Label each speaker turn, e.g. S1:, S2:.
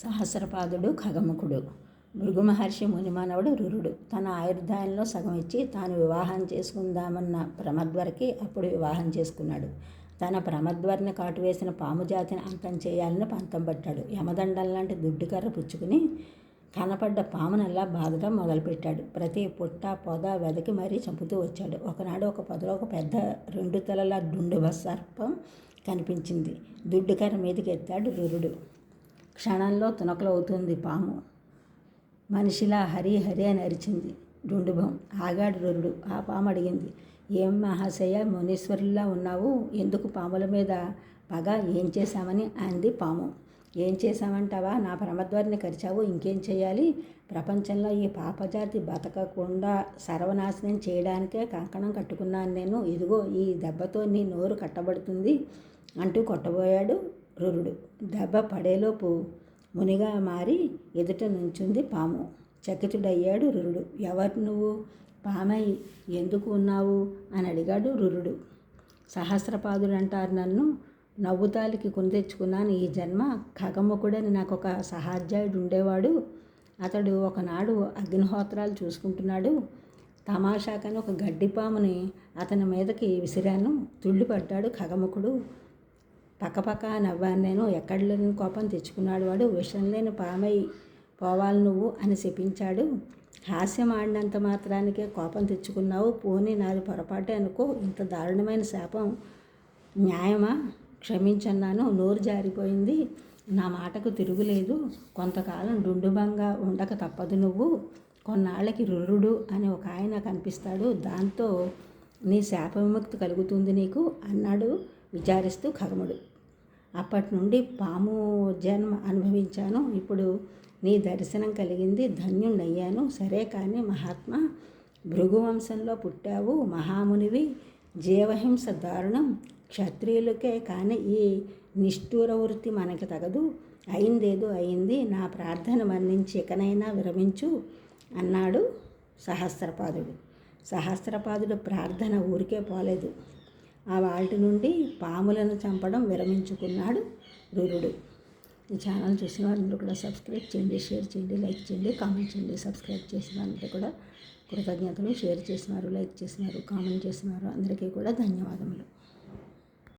S1: సహస్రపాదుడు ఖగముఖుడు. భృగు మహర్షి మునిమానవుడు రురుడు తన ఆయుర్దాయంలో సగం ఇచ్చి తాను వివాహం చేసుకుందామన్న ప్రమద్వరకి అప్పుడు వివాహం చేసుకున్నాడు. తన ప్రమద్వరిని కాటువేసిన పాము జాతిని అంతం చేయాలని పంతం పట్టాడు. యమదండం లాంటి దుడ్డుకర్ర పుచ్చుకుని కనపడ్డ పామునల్లా బాధడం మొదలుపెట్టాడు. ప్రతి పుట్ట పొద వెదకి మరీ చంపుతూ వచ్చాడు. ఒకనాడు ఒక పొదలో ఒక పెద్ద 2 తలల దుండుభ సర్పం కనిపించింది. దుడ్డుకర్ర మీదకి ఎత్తాడు రురుడు. క్షణంలో తునకలవుతుంది పాము. మనిషిలా హరి హరి అని అరిచింది డుండుభం. ఆగాడు రురుడు. ఆ పాము అడిగింది, ఏం మహాశయ, మునీశ్వరుల్లా ఉన్నావు, ఎందుకు పాముల మీద పగ, ఏం చేశామని అంది పాము. ఏం చేశామంటావా, నా ప్రమద్వారిని కరిచావు, ఇంకేం చేయాలి? ప్రపంచంలో ఈ పాపజాతి బతకకుండా సర్వనాశనం చేయడానికే కంకణం కట్టుకున్నాను నేను. ఇదిగో ఈ దెబ్బతో నీ నోరు కట్టబడుతుంది అంటూ కొట్టబోయాడు రురుడు. దెబ్బ పడేలోపు మునిగా మారి ఎదుట నుంచుంది పాము. చకితుడయ్యాడు రురుడు. ఎవరు నువ్వు? పామై ఎందుకు ఉన్నావు అని అడిగాడు రురుడు. సహస్రపాదుడు అంటారు నన్ను. నవ్వుతాలికి కొని తెచ్చుకున్నాను ఈ జన్మ. ఖగముఖుడని నాకు ఒక సహాధ్యాయుడు ఉండేవాడు. అతడు ఒకనాడు అగ్నిహోత్రాలు చూసుకుంటున్నాడు. తమాషాకని ఒక గడ్డిపాముని అతని మీదకి విసిరాను. తుళ్ళిపడ్డాడు ఖగముఖుడు. పక్కపక్క నవ్వాను నేను. ఎక్కడ లేని కోపం తెచ్చుకున్నాడు వాడు. విషం లేని పామై పోవాలి నువ్వు అని శపించాడు. హాస్యం ఆడినంత మాత్రానికే కోపం తెచ్చుకున్నావు. పోనీ నాది పొరపాటే అనుకో. ఇంత దారుణమైన శాపం న్యాయమా? క్షమించన్నాను. నోరు జారిపోయింది. నా మాటకు తిరుగులేదు. కొంతకాలం డుండుబంగా ఉండక తప్పదు నువ్వు. కొన్నాళ్ళకి రురుడు అని ఒక ఆయన కనిపిస్తాడు. దాంతో నీ శాప విముక్తి కలుగుతుంది నీకు అన్నాడు విచారిస్తూ ఖగముడు. అప్పటి నుండి పాము జన్మ అనుభవించాను. ఇప్పుడు నీ దర్శనం కలిగింది, ధన్యుణ్ణయ్యాను. సరే కానీ మహాత్మా, భృగువంశంలో పుట్టావు, మహామునివి. జీవహింస దారుణం. క్షత్రియులకే కానీ ఈ నిష్ఠూర వృత్తి మనకి తగదు. అయిందేదో అయింది. నా ప్రార్థన మన్నించి ఇకనైనా విరమించు అన్నాడు సహస్రపాదుడు. సహస్రపాదుడు ప్రార్థన ఊరికే పోలేదు. ఆ వాటి నుండి పాములను చంపడం విరమించుకున్నాడు రురుడు. ఈ ఛానల్ చూసిన వారందరూ కూడా సబ్స్క్రైబ్ చేయండి, షేర్ చేయండి, లైక్ చేయండి, కామెంట్ చేయండి. సబ్స్క్రైబ్ చేసిన వారందరూ కూడా కృతజ్ఞతలు. షేర్ చేసినారు, లైక్ చేసినారు, కామెంట్ చేసినారు, అందరికీ కూడా ధన్యవాదములు.